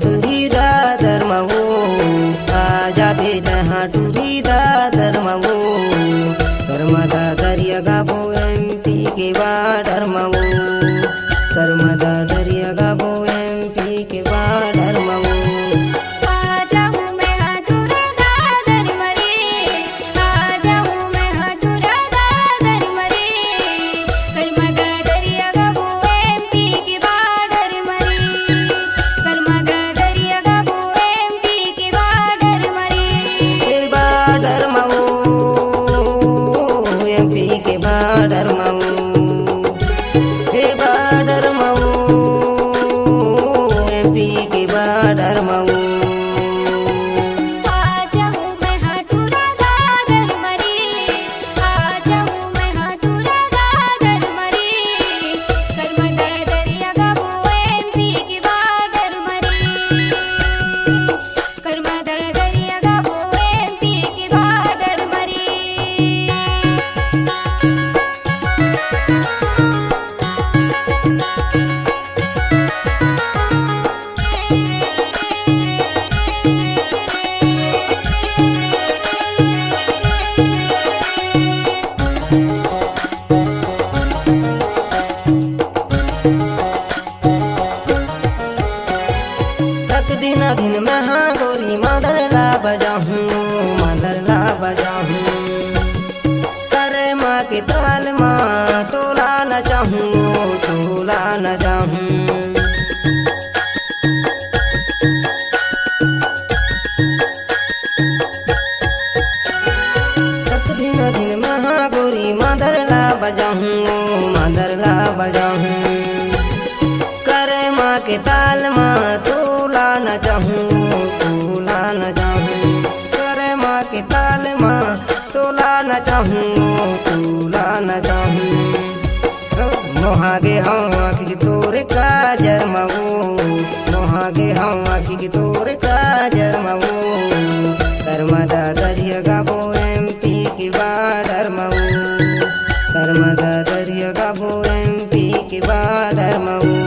टुरीदा धर्मवो आजा भेद हाँ टुरीदा धर्मवो कर्मदा दरिया गाबो MP के बा धर्मवो कर्मदा दरिया गाबो MP के बा धर्मवो दिन में हाँ गोरी मादर ला बजाऊं करे माँ के ताल माँ तोला न चाहूँ दिन में हाँ गोरी मादर ला बजाऊं करे माँ के ताल माँ तोला न चाहूँ करे माँ के ताल माँ तोला न चाहूँ मोहागे हम आँखी की तोरे का जरमवो मोहागे हम आँखी की तोरे का जरमवो कर्मदा दरिया गाबो MP की बा धर्मवो कर्मदा दरिया गाबो MP की बा धर्मवो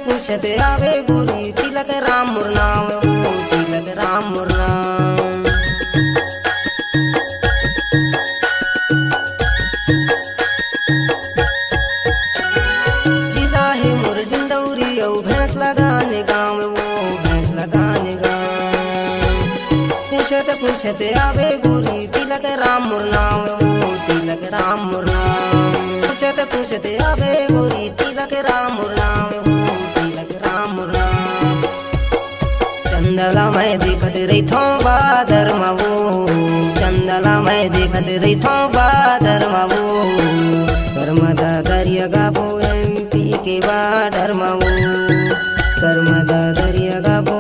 पूछते आवे गोरी तिलक राम मुरनाम तिलक राम मुरनाम पूछत आवे गोरी तिलक राम मोर नाम हो तिलक राम मोर नाम पूछत आवे गोरी तिलक राम मोर नाम हो तिलक राम मोर नाम चंदला मैं देखत रहिथो बादर मावो चंदला मैं देखत रहिथो बादर मावो नर्मदा दरिया गाबो एमपी के बाडर मावो नर्मदा दरिया गाबो